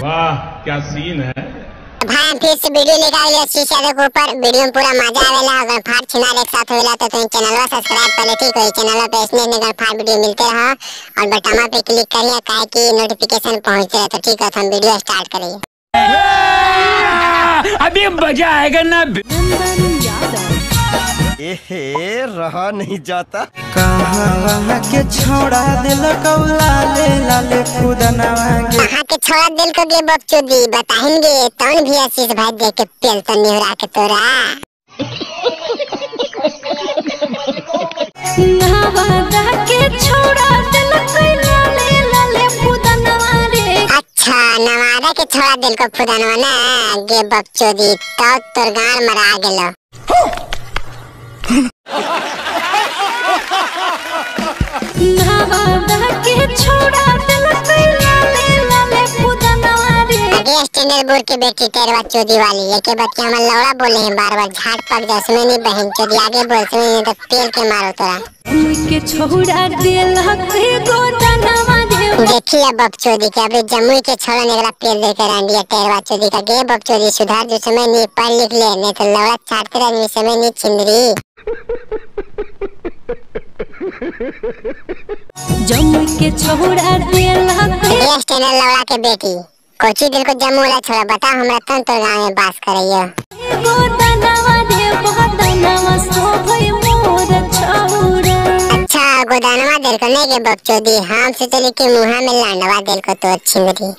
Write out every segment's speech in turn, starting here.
वाह क्या सीन है भाई। फिर से वीडियो लेकर आ गया शीशा के ऊपर। वीडियो में पूरा मजा आवेला। अगर फाड़ छिनार एक साथ होला तो तुम चैनल सब्सक्राइब कर ले, ठीक है। चैनल पे इसने अगर फाड़ वीडियो मिलते रहा और बटन पे क्लिक करिए काहे कि नोटिफिकेशन पहुंचते रहे। तो ठीक है, हम वीडियो स्टार्ट करिए। अभी मजा आएगा ना। एहे रहा नहीं जाता। कहाँ के छोड़ा दिल कौला ले लाले खुदनवा गे। कहाँ के छोड़ा दिल को गे बकचोदी बताएंगे तौन भी आशीष भाई देख के पेल तो निहुरा के तोरा। नवादा के छोड़ा दिल कौला ले लाले खुदनवा रे। अच्छा नवादा के छोड़ा दिल को खुदनवा ना गे बकचोदी तो तोर गार मरा गेलो। नवादा के छोड़ा दिल कौला ले लाले खुदनवा रे। आगे स्टैंडर्ड बोर्ड के बेटी तेरवा चोदी वाली ये के बच्चे हम लौड़ा बोले हैं बार बार झाट पक जा उसमें नहीं बहन चोदी आगे बोल सुने नहीं तो पेल के मारो तोरा। के छोड़ा दिल के गोदनवा रे। देखिए बकचोदी के अभी जमुई के छोड़ा निकला पेल देकर अंडिया तेरवा चोदी का गे बकचोदी सुधार जो समय नहीं पढ़ लिख ले नहीं तो लौड़ा चाटते रह समय नहीं छिंदरी। जमुई के छोड़ा दिल के स्टैंडर्ड लौड़ा के बेटी कोची दिल को जम्मू वाला छोड़ा बता हमरा तन तो गांव में बास करइयो। गोदनवा रे गोदनवा सो भई मोर छोड़ा। अच्छा गोदानवा दिल को नहीं के बकचोदी हम से चली के मुहा में लांडवा दिल को तो छिंदरी।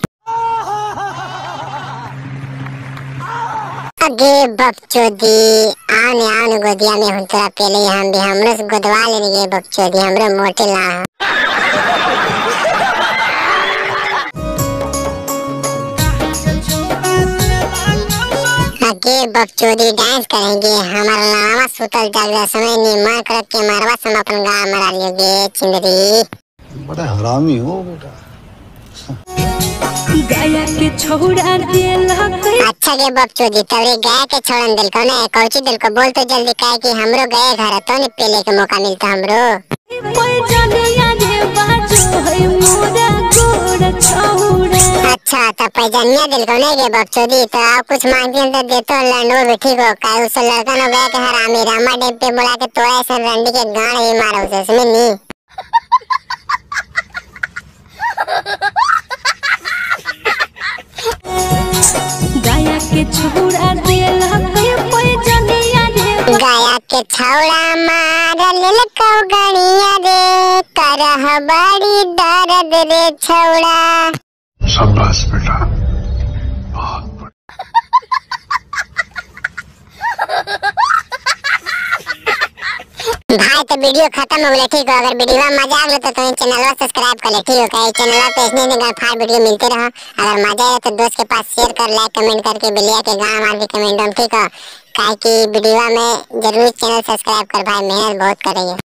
अगे बकचोदी आने गोदिया में हम तोरा पहले हम भी हमरो से गोदवा लेंगे बकचोदी हमरो मोटे ला। आगे बकचोदी डांस करेंगे हमारा लावा सुतल जागरा समय निर्माण कर के मारवा सम अपन गांव मरा लियोगे छिंदरी। बड़ा हरामी हो बेटा। गाया के छोड़ा दिल के। अच्छा के बकचोदी तवरे गाय के छोड़न दिल को ना कौची दिल को बोल तो जल्दी काहे कि हमरो गए घर तो नहीं पेले के मौका मिलता हमरो। कोई जानिया रे बाजो है मोरा गोड़ छोड़ा। अच्छा तो पैजनिया दिल को नहीं के बकचोदी तो आप कुछ मांगती हैं तो देतो लंडो भी ठीक हो काहे उस लड़का नो गए के हरामी रामा डेप पे बुला के तोड़ा ऐसा रंडी के गाड़ ही मारा उसे उसमें नहीं। गाया के छोड़ा दिल के कोई जानिया रे। गाया के छौड़ा मार लेल कौ गणिया रे करह बड़ी दर्द रे छौड़ा। शाबाश बेटा बहुत। भाई तो वीडियो खत्म हो गया ठीक है। अगर वीडियो में मजा आ गया तो तुम चैनल सब्सक्राइब कर ले, ठीक है। चैनल पे इसने नहीं फाड़ वीडियो मिलते रहा। अगर मजा आए तो दोस्त के पास शेयर कर लाइक कमेंट करके बिलिया के गाँव मार के कमेंट हम, ठीक है। काहे कि वीडियो में जरूर चैनल सब्सक्राइब कर भाई मेहनत बहुत करिए।